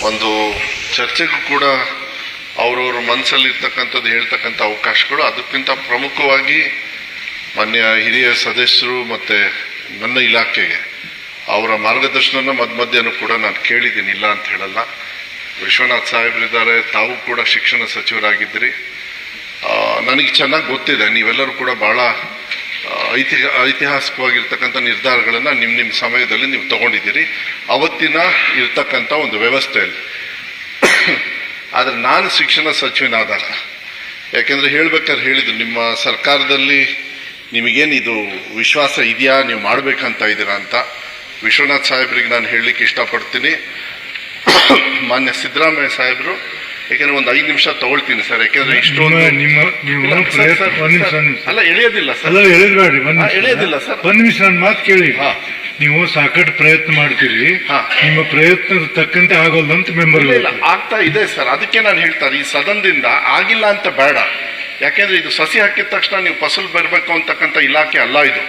ಒಂದು ಚರ್ಚೆಗೂ ಕೂಡ ಅವರವ್ರ ಮನಸ್ಸಲ್ಲಿರ್ತಕ್ಕಂಥದ್ದು ಹೇಳ್ತಕ್ಕಂಥ ಅವಕಾಶಗಳು, ಅದಕ್ಕಿಂತ ಪ್ರಮುಖವಾಗಿ ಮಾನ್ಯ ಹಿರಿಯ ಸದಸ್ಯರು ಮತ್ತು ನನ್ನ ಇಲಾಖೆಗೆ ಅವರ ಮಾರ್ಗದರ್ಶನ ಮಧ್ಯನೂ ಕೂಡ ನಾನು ಕೇಳಿದ್ದೀನಿ, ಇಲ್ಲ ಅಂತ ಹೇಳಲ್ಲ. ವಿಶ್ವನಾಥ್ ಸಾಹೇಬರಿದ್ದಾರೆ, ತಾವು ಕೂಡ ಶಿಕ್ಷಣ ಸಚಿವರಾಗಿದ್ದೀರಿ. ನನಗೆ ಚೆನ್ನಾಗಿ ಗೊತ್ತಿದೆ, ನೀವೆಲ್ಲರೂ ಕೂಡ ಭಾಳ ಐತಿಹಾಸಿಕವಾಗಿರ್ತಕ್ಕಂಥ ನಿರ್ಧಾರಗಳನ್ನು ನಿಮ್ಮ ಸಮಯದಲ್ಲಿ ನೀವು ತಗೊಂಡಿದ್ದೀರಿ, ಅವತ್ತಿನ ಇರ್ತಕ್ಕಂಥ ಒಂದು ವ್ಯವಸ್ಥೆಯಲ್ಲಿ. ಆದರೆ ನಾನು ಶಿಕ್ಷಣ ಸಚಿವನಾದಾಗ, ಯಾಕೆಂದರೆ ಹೇಳ್ಬೇಕಾದ್ರೆ ಹೇಳಿದ್ರು, ನಿಮ್ಮ ಸರ್ಕಾರದಲ್ಲಿ ನಿಮಗೇನಿದು ವಿಶ್ವಾಸ ಇದೆಯಾ, ನೀವು ಮಾಡಬೇಕಂತ ಇದ್ದೀರಾ ಅಂತ. ವಿಶ್ವನಾಥ್ ಸಾಹೇಬ್ರಿಗೆ ನಾನು ಹೇಳಲಿಕ್ಕೆ ಇಷ್ಟಪಡ್ತೀನಿ, ಮಾನ್ಯ ಸಿದ್ದರಾಮಯ್ಯ ಸಾಹೇಬರು, ಯಾಕೆಂದ್ರೆ ಒಂದು 5 ನಿಮಿಷ ತಗೊಳ್ತೀನಿ ಸರ್, ಯಾಕೆಂದ್ರೆ ಇಷ್ಟೊಂದು ಅಲ್ಲ ಎಳೆಯೋದಿಲ್ಲ ಸರ್, ಎಳೆಯೋದಿಲ್ಲ ಸರ್, ಒಂದು ನಿಮಿಷ ನನ್ನ ಮಾತು ಕೇಳಿ. ನೀವು ಸಾಕಷ್ಟು ಪ್ರಯತ್ನ ಮಾಡ್ತೀರಿ, ನಿಮ್ಮ ಪ್ರಯತ್ನದ ತಕ್ಕಂತೆ ಆಗೋಲ್ಲ ಅಂತ ಮೆಂಬರ್ ಆಗ್ತಾ ಇದೆ ಸರ್. ಅದಕ್ಕೆ ನಾನು ಹೇಳ್ತಾರೆ, ಈ ಸದನದಿಂದ ಆಗಿಲ್ಲ ಅಂತ ಬೇಡ, ಯಾಕೆಂದ್ರೆ ಇದು ಸಸಿ ಹಾಕಿದ ತಕ್ಷಣ ನೀವು ಫಸಲು ಬರಬೇಕು ಅಂತಕ್ಕಂಥ ಇಲಾಖೆ ಅಲ್ಲ ಇದು.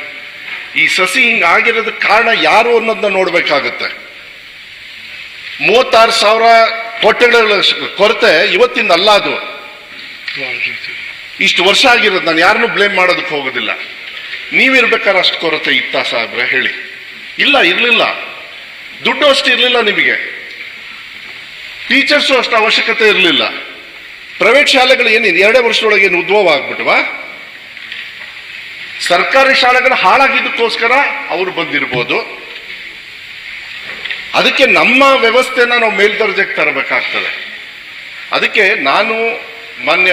ಈ ಸಸಿ ಹಿಂಗಾಗಿರೋದಕ್ಕೆ ಕಾರಣ ಯಾರು ಅನ್ನೋದನ್ನ ನೋಡ್ಬೇಕಾಗತ್ತೆ. 36,000 ಹೊಟ್ಟೆಗಳ ಕೊರತೆ ಇವತ್ತಿಂದ ಅಲ್ಲ, ಅದು ಇಷ್ಟು ವರ್ಷ ಆಗಿರೋದು. ನಾನು ಯಾರನ್ನೂ ಬ್ಲೇಮ್ ಮಾಡೋದಕ್ಕೆ ಹೋಗೋದಿಲ್ಲ. ನೀವಿರ್ಬೇಕಾದ್ರೆ ಅಷ್ಟು ಕೊರತೆ ಇತ್ತ ಸಾಹೇಬ್ರೆ ಹೇಳಿ? ಇಲ್ಲ, ಇರಲಿಲ್ಲ. ದುಡ್ಡು ಅಷ್ಟು ಇರಲಿಲ್ಲ ನಿಮಗೆ, ಟೀಚರ್ಸು ಅಷ್ಟು ಅವಶ್ಯಕತೆ ಇರಲಿಲ್ಲ. ಪ್ರೈವೇಟ್ ಶಾಲೆಗಳು ಏನೇನು 2 ವರ್ಷದೊಳಗೆ ಏನು ಉದ್ಭವ ಆಗ್ಬಿಟ್ವಾ? ಸರ್ಕಾರಿ ಶಾಲೆಗಳು ಹಾಳಾಗಿದ್ದಕ್ಕೋಸ್ಕರ ಅವರು ಬಂದಿರ್ಬೋದು. ಅದಕ್ಕೆ ನಮ್ಮ ವ್ಯವಸ್ಥೆನ ನಾವು ಮೇಲ್ದರ್ಜೆಗೆ ತರಬೇಕಾಗ್ತದೆ. ಅದಕ್ಕೆ ನಾನು ಮಾನ್ಯ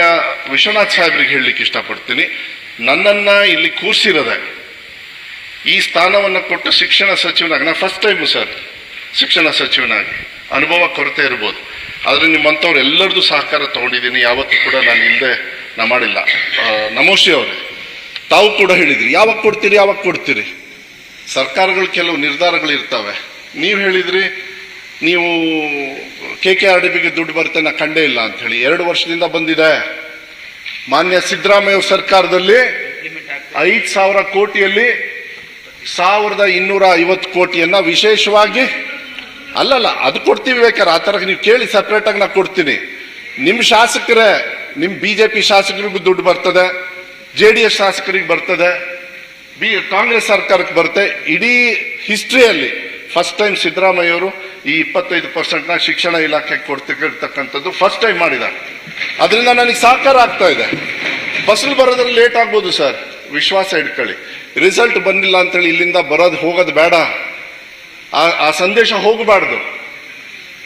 ವಿಶ್ವನಾಥ್ ಸಾಹೇಬ್ರಿಗೆ ಹೇಳಲಿಕ್ಕೆ ಇಷ್ಟಪಡ್ತೀನಿ, ನನ್ನನ್ನು ಇಲ್ಲಿ ಕೂರಿಸಿರೋದೆ, ಈ ಸ್ಥಾನವನ್ನು ಕೊಟ್ಟು ಶಿಕ್ಷಣ ಸಚಿವನಾಗಿ, ನಾನು ಫಸ್ಟ್ ಟೈಮು ಸರ್ ಶಿಕ್ಷಣ ಸಚಿವನಾಗಿ, ಅನುಭವ ಕೊರತೆ ಇರ್ಬೋದು, ಆದರೆ ನಿಮ್ಮಂಥವ್ರು ಎಲ್ಲರದ್ದು ಸಹಕಾರ ತಗೊಂಡಿದ್ದೀನಿ. ಯಾವತ್ತೂ ಕೂಡ ನಾನು ಇಲ್ಲದೆ ನಾ ಮಾಡಿಲ್ಲ. ನಮೋಶಿ ಅವರೇ, ತಾವು ಕೂಡ ಹೇಳಿದ್ರಿ, ಯಾವಾಗ ಕೊಡ್ತೀರಿ. ಸರ್ಕಾರಗಳು ಕೆಲವು ನಿರ್ಧಾರಗಳು ಇರ್ತವೆ. ನೀವು ಹೇಳಿದ್ರಿ, ನೀವು KKRDBಗೆ ದುಡ್ಡು ಬರುತ್ತೆ, ನಾ ಕಂಡೇ ಇಲ್ಲ ಅಂತ ಹೇಳಿ. 2 ವರ್ಷದಿಂದ ಬಂದಿದೆ. ಮಾನ್ಯ ಸಿದ್ದರಾಮಯ್ಯ ಸರ್ಕಾರದಲ್ಲಿ 5,000 ಕೋಟಿಯಲ್ಲಿ 1,250 ಕೋಟಿಯನ್ನ ವಿಶೇಷವಾಗಿ ಅಲ್ಲಲ್ಲ ಅದು ಕೊಡ್ತೀವಿ. ಬೇಕಾದ್ರೆ ಆ ಥರ ನೀವು ಕೇಳಿ, ಸಪ್ರೇಟಾಗಿ ನಾ ಕೊಡ್ತೀನಿ. ನಿಮ್ಮ ಶಾಸಕರೇ, ನಿಮ್ಮ BJP ಶಾಸಕರಿಗೂ ದುಡ್ಡು ಬರ್ತದೆ, JDS ಶಾಸಕರಿಗೆ ಬರ್ತದೆ, ಕಾಂಗ್ರೆಸ್ ಸರ್ಕಾರಕ್ಕೆ ಬರುತ್ತೆ. ಇಡೀ ಹಿಸ್ಟ್ರಿಯಲ್ಲಿ ಫಸ್ಟ್ ಟೈಮ್ ಸಿದ್ದರಾಮಯ್ಯವರು ಈ 25% ಶಿಕ್ಷಣ ಇಲಾಖೆಗೆ ಕೊಡ್ತಿರ್ತಕ್ಕಂಥದ್ದು ಫಸ್ಟ್ ಟೈಮ್ ಮಾಡಿದ್ದಾರೆ. ಅದರಿಂದ ನನಗೆ ಸಹಕಾರ ಆಗ್ತಾ ಇದೆ. ಫಸಲು ಬರೋದ್ರಲ್ಲಿ ಲೇಟ್ ಆಗ್ಬೋದು ಸರ್, ವಿಶ್ವಾಸ ಇಟ್ಕೊಳ್ಳಿ. ರಿಸಲ್ಟ್ ಬಂದಿಲ್ಲ ಅಂತೇಳಿ ಇಲ್ಲಿಂದ ಹೋಗೋದು ಬೇಡ, ಆ ಸಂದೇಶ ಹೋಗಬಾರ್ದು.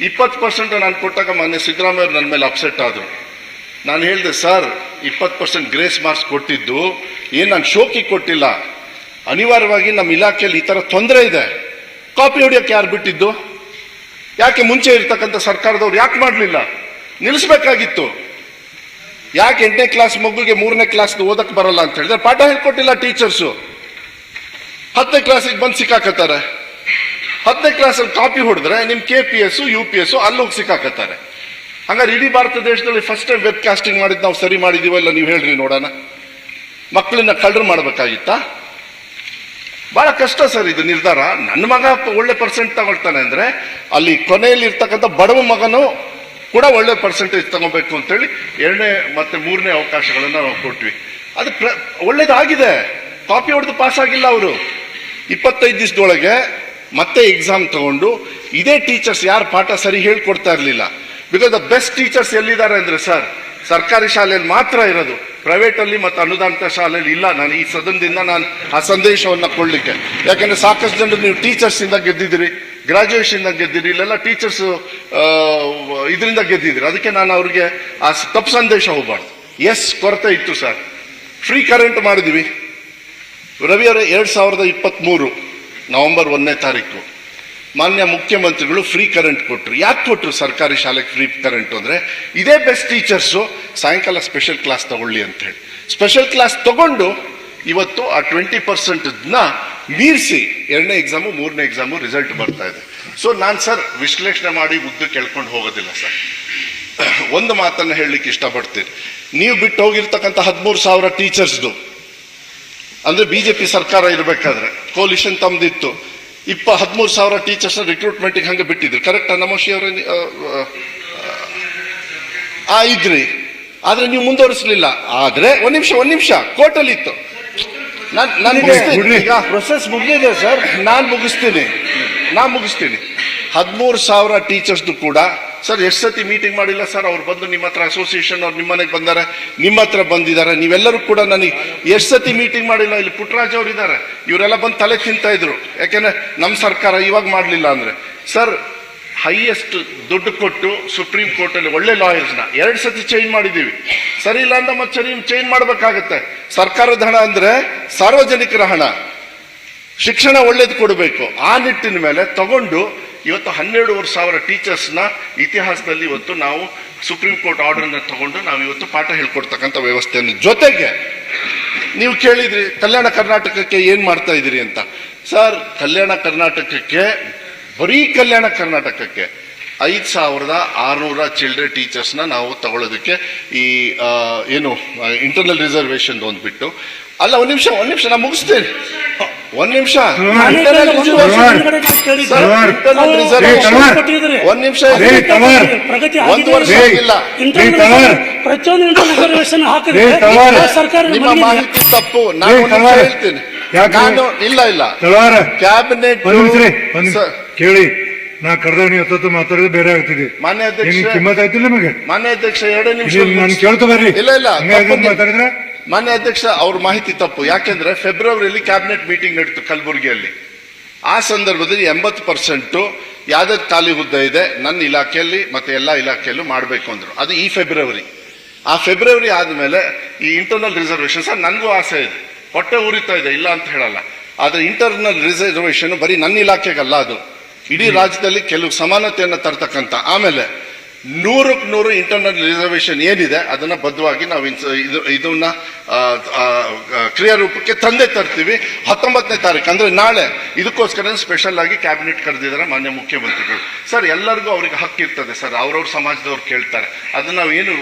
20% ನಾನು ಕೊಟ್ಟಾಗ ಮಾನ್ಯ ಸಿದ್ದರಾಮಯ್ಯವರು ನನ್ನ ಮೇಲೆ ಅಪ್ಸೆಟ್ ಆದರು. ನಾನು ಹೇಳಿದೆ, ಸರ್ 20% ಗ್ರೇಸ್ ಮಾರ್ಕ್ಸ್ ಕೊಟ್ಟಿದ್ದು ಏನು ನಾನು ಶೋಕಿ ಕೊಟ್ಟಿಲ್ಲ, ಅನಿವಾರ್ಯವಾಗಿ ನಮ್ಮ ಇಲಾಖೆಯಲ್ಲಿ ಈ ಥರ ತೊಂದರೆ ಇದೆ. ಕಾಪಿ ಹೊಡಿಯೋಕ್ಕೆ ಯಾರು ಬಿಟ್ಟಿದ್ದು? ಯಾಕೆ ಮುಂಚೆ ಇರ್ತಕ್ಕಂಥ ಸರ್ಕಾರದವ್ರು ಯಾಕೆ ಮಾಡಲಿಲ್ಲ? ನಿಲ್ಲಿಸಬೇಕಾಗಿತ್ತು. ಯಾಕೆ 8ನೇ ಕ್ಲಾಸ್ ಮಗುಗೆ 3ನೇ ಕ್ಲಾಸ್ ಓದಕ್ಕೆ ಬರಲ್ಲ ಅಂತ ಹೇಳಿದ್ರೆ ಪಾಠ ಹೇಳ್ಕೊಟ್ಟಿಲ್ಲ ಟೀಚರ್ಸು. 10ನೇ ಕ್ಲಾಸಿಗೆ ಬಂದು ಸಿಕ್ಕಾಕತ್ತಾರೆ. 10ನೇ ಕ್ಲಾಸಲ್ಲಿ ಕಾಪಿ ಹೊಡೆದ್ರೆ ನಿಮ್ಮ KPS UPS ಅಲ್ಲಿ ಹೋಗಿ ಸಿಕ್ಕಾಕತ್ತಾರೆ. ಹಂಗಾರೆ ಇಡೀ ಭಾರತ ದೇಶದಲ್ಲಿ ಫಸ್ಟ್ ಟೈಮ್ ವೆಬ್ ಕಾಸ್ಟಿಂಗ್ ಮಾಡಿದ್ದು ನಾವು ಸರಿ ಮಾಡಿದೀವೋ ಇಲ್ಲ ನೀವು ಹೇಳ್ರಿ ನೋಡೋಣ. ಮಕ್ಕಳನ್ನ ಕಳ್ಳರು ಮಾಡಬೇಕಾಗಿತ್ತಾ? ಬಹಳ ಕಷ್ಟ ಸರ್ ಇದು ನಿರ್ಧಾರ. ನನ್ನ ಮಗ ಒಳ್ಳೆ ಪರ್ಸೆಂಟ್ ತಗೊಳ್ತಾನೆ ಅಂದ್ರೆ ಅಲ್ಲಿ ಕೊನೆಯಲ್ಲಿ ಇರ್ತಕ್ಕಂಥ ಬಡವ ಮಗನು ಕೂಡ ಒಳ್ಳೆ ಪರ್ಸೆಂಟೇಜ್ ತಗೋಬೇಕು ಅಂತೇಳಿ 2ನೇ ಮತ್ತು 3ನೇ ಅವಕಾಶಗಳನ್ನು ನಾವು ಕೊಟ್ವಿ. ಅದು ಒಳ್ಳೇದಾಗಿದೆ. ಕಾಪಿ ಹೊಡೆದು ಪಾಸ್ ಆಗಿಲ್ಲ ಅವರು. 25 ದಿವಸದೊಳಗೆ ಮತ್ತೆ ಎಕ್ಸಾಮ್ ತಗೊಂಡು ಇದೇ ಟೀಚರ್ಸ್ ಯಾರು ಪಾಠ ಸರಿ ಹೇಳ್ಕೊಡ್ತಾ ಇರಲಿಲ್ಲ. ಬಿಕಾಸ್ ದ ಬೆಸ್ಟ್ ಟೀಚರ್ಸ್ ಎಲ್ಲಿದ್ದಾರೆ ಅಂದರೆ ಸರ್ ಸರ್ಕಾರಿ ಶಾಲೆಯಲ್ಲಿ ಮಾತ್ರ ಇರೋದು, ಪ್ರೈವೇಟಲ್ಲಿ ಮತ್ತು ಅನುದಾನಿತ ಶಾಲೆಯಲ್ಲಿ ಇಲ್ಲ. ನಾನು ಈ ಸದನದಿಂದ ನಾನು ಆ ಸಂದೇಶವನ್ನು ಕೊಡಲಿಕ್ಕೆ, ಯಾಕೆಂದರೆ ಸಾಕಷ್ಟು ಜನರು ನೀವು ಟೀಚರ್ಸಿಂದ ಗೆದ್ದಿದ್ದೀರಿ, ಗ್ರಾಜ್ಯುಯೇಷನ್ ಗೆದ್ದಿರಿ, ಇಲ್ಲೆಲ್ಲ ಟೀಚರ್ಸ್ ಇದರಿಂದ ಗೆದ್ದಿದ್ದೀರಿ. ಅದಕ್ಕೆ ನಾನು ಅವ್ರಿಗೆ ಆ ತಪ್ಪು ಸಂದೇಶ ಹೋಗಬಾರ್ದು. ಎಸ್, ಕೊರತೆ ಇತ್ತು ಸರ್. ಫ್ರೀ ಕರೆಂಟ್ ಮಾಡಿದ್ವಿ. ರವಿಯವರೇ 2023 ನವೆಂಬರ್ 1ನೇ ತಾರೀಕು ಮಾನ್ಯ ಮುಖ್ಯಮಂತ್ರಿಗಳು ಫ್ರೀ ಕರೆಂಟ್ ಕೊಟ್ಟರು. ಯಾಕೆ ಕೊಟ್ಟರು ಸರ್ಕಾರಿ ಶಾಲೆಗೆ ಫ್ರೀ ಕರೆಂಟ್ ಅಂದರೆ ಇದೇ ಬೆಸ್ಟ್ ಟೀಚರ್ಸು ಸಾಯಂಕಾಲ ಸ್ಪೆಷಲ್ ಕ್ಲಾಸ್ ತಗೊಳ್ಳಿ ಅಂತ ಹೇಳಿ ಸ್ಪೆಷಲ್ ಕ್ಲಾಸ್ ತಗೊಂಡು ಇವತ್ತು ಆ 20%ನ ಮೀರಿಸಿ 2ನೇ ಎಕ್ಸಾಮು 3ನೇ ಎಕ್ಸಾಮು ರಿಸಲ್ಟ್ ಬರ್ತಾ ಇದೆ. ಸೊ ನಾನು ಸರ್ ವಿಶ್ಲೇಷಣೆ ಮಾಡಿ ಉದ್ದು ಕೇಳ್ಕೊಂಡು ಹೋಗೋದಿಲ್ಲ ಸರ್. ಒಂದು ಮಾತನ್ನು ಹೇಳಲಿಕ್ಕೆ ಇಷ್ಟಪಡ್ತೀನಿ. ನೀವು ಬಿಟ್ಟು ಹೋಗಿರ್ತಕ್ಕಂಥ 13,000 ಟೀಚರ್ಸ್ದು ಅಂದರೆ BJP ಸರ್ಕಾರ ಇರಬೇಕಾದ್ರೆ ಕೋಲಿಷನ್ ತಮ್ಮದಿತ್ತು. 13,000 ಟೀಚರ್ಸ್ ರಿಕ್ರೂಟ್ಮೆಂಟ್ಗೆ ಹಂಗೆ ಬಿಟ್ಟಿದ್ರು. ಕರೆಕ್ಟಾ ನಮೋಶಿ ಅವರೇ? ಇದ್ರಿ. ಆದ್ರೆ ನೀವು ಮುಂದುವರಿಸಲಿಲ್ಲ. ಆದ್ರೆ ಒಂದ್ ನಿಮಿಷ ಕೋರ್ಟಲ್ಲಿ ಇತ್ತು. ನಾನು ಈಗ ಪ್ರೊಸೆಸ್ ಮುಗಿದಿದೆ ಸರ್. ನಾನು ಮುಗಿಸ್ತೀನಿ. 13,000 ಟೀಚರ್ಸ್ ಕೂಡ ಸರ್ ಎಷ್ಟು ಸತಿ ಮೀಟಿಂಗ್ ಮಾಡಿಲ್ಲ ಸರ್. ಅವ್ರು ಬಂದು ನಿಮ್ಮ ಹತ್ರ ಅಸೋಸಿಯೇಷನ್ ಅವ್ರು ನಿಮ್ಮ ಮನೆಗೆ ಬಂದಾರೆ, ನಿಮ್ಮ ಹತ್ರ ಬಂದಿದ್ದಾರೆ. ನೀವೆಲ್ಲರೂ ಕೂಡ ನನಗೆ ಎಷ್ಟು ಸತಿ ಮೀಟಿಂಗ್ ಮಾಡಿಲ್ಲ. ಇಲ್ಲಿ ಪುಟ್ಟರಾಜ್ ಅವರು ಇದ್ದಾರೆ, ಇವರೆಲ್ಲ ಬಂದು ತಲೆ ತಿಂತಾ ಇದ್ರು. ಯಾಕೆಂದ್ರೆ ನಮ್ಮ ಸರ್ಕಾರ ಇವಾಗ ಮಾಡಲಿಲ್ಲ ಅಂದ್ರೆ ಸರ್ ಹೈಯೆಸ್ಟ್ ದುಡ್ಡು ಕೊಟ್ಟು ಸುಪ್ರೀಂ ಕೋರ್ಟ್ ಅಲ್ಲಿ ಒಳ್ಳೆ ಲಾಯರ್ಸ್ನ 2 ಸತಿ ಚೇಂಜ್ ಮಾಡಿದೀವಿ. ಸರಿ ಇಲ್ಲ ಅಂತ ಮತ್ತೆ ಚೇಂಜ್ ಮಾಡ್ಬೇಕಾಗತ್ತೆ. ಸರ್ಕಾರದ ಹಣ ಅಂದ್ರೆ ಸಾರ್ವಜನಿಕರ ಹಣ, ಶಿಕ್ಷಣ ಒಳ್ಳೇದು ಕೊಡಬೇಕು. ಆ ನಿಟ್ಟಿನ ಮೇಲೆ ತಗೊಂಡು ಇವತ್ತು 12,500 ಟೀಚರ್ಸ್ನ ಇತಿಹಾಸದಲ್ಲಿ ಇವತ್ತು ನಾವು ಸುಪ್ರೀಂ ಕೋರ್ಟ್ ಆರ್ಡರ್ನ ತಗೊಂಡು ನಾವು ಇವತ್ತು ಪಾಠ ಹೇಳ್ಕೊಡ್ತಕ್ಕಂಥ ವ್ಯವಸ್ಥೆಯನ್ನು. ಜೊತೆಗೆ ನೀವು ಕೇಳಿದ್ರಿ ಕಲ್ಯಾಣ ಕರ್ನಾಟಕಕ್ಕೆ ಏನ್ ಮಾಡ್ತಾ ಇದ್ದೀರಿ ಅಂತ. ಸರ್ ಕಲ್ಯಾಣ ಕರ್ನಾಟಕಕ್ಕೆ, ಬರೀ ಕಲ್ಯಾಣ ಕರ್ನಾಟಕಕ್ಕೆ 5,600 ಚಿಲ್ಡ್ರನ್ ಟೀಚರ್ಸ್ನ ನಾವು ತಗೊಳ್ಳೋದಕ್ಕೆ ಈ ಏನು ಇಂಟರ್ನಲ್ ರಿಸರ್ವೇಶನ್ ಒಂದು ಬಿಟ್ಟು ಅಲ್ಲ. ಒಂದ್ ನಿಮಿಷ ನಾನು ಮುಗಿಸ್ತೇನೆ. ಒಂದ್ ನಿಮಿಷ ಒಂದು ವರ್ಷ ಆಗಿಲ್ಲ. ನಿಮ್ಮ ಮಾಹಿತಿ ತಪ್ಪು. ನಾನು ಹೇಳ್ತೀನಿ. ನಾನು ಇಲ್ಲ ಕ್ಯಾಬಿನೆಟ್ ಕೇಳಿ ನಾ ಕರೆದವನಿ ಹೊತ್ತು ಮಾತಾಡಿದ್ರೆ ಬೇರೆ ಆಗ್ತಿದೆ. ಮಾನ್ಯ ಅಧ್ಯಕ್ಷ ಕಿಮ್ಮತ್ ಆಯ್ತಿಲ್ಲ ನಿಮಗೆ? ಮಾನ್ಯ ಅಧ್ಯಕ್ಷ 2 ನಿಮಿಷ ನಾನು ಕೇಳ್ತಾ ಬರ್ರಿ. ಇಲ್ಲ ಮಾತಾಡಿದ್ರೆ ಮಾನ್ಯ ಅಧ್ಯಕ್ಷ ಅವ್ರ ಮಾಹಿತಿ ತಪ್ಪು. ಯಾಕೆಂದ್ರೆ ಫೆಬ್ರವರಿಯಲ್ಲಿ ಕ್ಯಾಬಿನೆಟ್ ಮೀಟಿಂಗ್ ನಡೀತು ಕಲಬುರಗಿಯಲ್ಲಿ. ಆ ಸಂದರ್ಭದಲ್ಲಿ 80% ಯಾವ್ದಾದ್ರು ಖಾಲಿ ಹುದ್ದೆ ಇದೆ ನನ್ನ ಇಲಾಖೆಯಲ್ಲಿ ಮತ್ತೆ ಎಲ್ಲಾ ಇಲಾಖೆಯಲ್ಲೂ ಮಾಡಬೇಕು ಅಂದ್ರು. ಅದು ಈ ಫೆಬ್ರವರಿ. ಆ ಫೆಬ್ರವರಿ ಆದ್ಮೇಲೆ ಈ ಇಂಟರ್ನಲ್ ರಿಸರ್ವೇಶನ್ ಸರ್ ನನಗೂ ಆಸೆ ಇದೆ, ಹೊಟ್ಟೆ ಉರಿತಾ ಇದೆ, ಇಲ್ಲ ಅಂತ ಹೇಳಲ್ಲ. ಆದ್ರೆ ಇಂಟರ್ನಲ್ ರಿಸರ್ವೇಶನ್ ಬರೀ ನನ್ನ ಇಲಾಖೆಗಲ್ಲ, ಅದು ಇಡೀ ರಾಜ್ಯದಲ್ಲಿ ಕೆಲವು ಸಮಾನತೆಯನ್ನು ತರ್ತಕ್ಕಂಥ. ಆಮೇಲೆ 100% ಇಂಟರ್ನಲ್ ರಿಸರ್ವೇಶನ್ ಏನಿದೆ ಅದನ್ನ ಬದ್ಧವಾಗಿ ನಾವು ಇದನ್ನ ಕ್ರಿಯಾರೂಪಕ್ಕೆ ತಂದೆ ತರ್ತೀವಿ. 19ನೇ ತಾರೀಕು ಅಂದ್ರೆ ನಾಳೆ. ಇದಕ್ಕೋಸ್ಕರ ಸ್ಪೆಷಲ್ ಆಗಿ ಕ್ಯಾಬಿನೆಟ್ ಕರೆದಿದ್ದಾರೆ ಮಾನ್ಯ ಮುಖ್ಯಮಂತ್ರಿಗಳು. ಸರ್ ಎಲ್ಲರಿಗೂ ಅವ್ರಿಗೆ ಹಕ್ಕಿರ್ತದೆ ಸರ್, ಅವ್ರವ್ರ ಸಮಾಜದವ್ರು ಕೇಳ್ತಾರೆ. ಅದನ್ನ ನಾವು ಏನು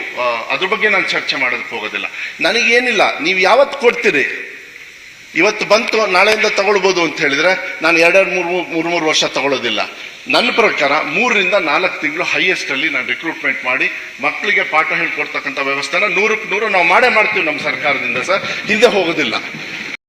ಅದ್ರ ಬಗ್ಗೆ ನಾನು ಚರ್ಚೆ ಮಾಡೋದಕ್ಕೆ ಹೋಗೋದಿಲ್ಲ. ನನಗೇನಿಲ್ಲ, ನೀವು ಯಾವತ್ತು ಕೊಡ್ತೀರಿ, ಇವತ್ತು ಬಂತು ನಾಳೆಯಿಂದ ತಗೊಳ್ಬೋದು ಅಂತ ಹೇಳಿದ್ರೆ ನಾನು 2-3 ವರ್ಷ ತಗೊಳ್ಳೋದಿಲ್ಲ. ನನ್ನ ಪ್ರಕಾರ 3 ರಿಂದ 4 ತಿಂಗಳು ಹೈಯೆಸ್ಟ್ ಅಲ್ಲಿ ನಾನು ರಿಕ್ರೂಟ್ಮೆಂಟ್ ಮಾಡಿ ಮಕ್ಕಳಿಗೆ ಪಾಠ ಹೇಳ್ಕೊಡ್ತಕ್ಕಂಥ ವ್ಯವಸ್ಥೆನ 100% ನಾವು ಮಾಡೇ ಮಾಡ್ತೀವಿ ನಮ್ಮ ಸರ್ಕಾರದಿಂದ ಸರ್, ಹಿಂದೆ ಹೋಗೋದಿಲ್ಲ.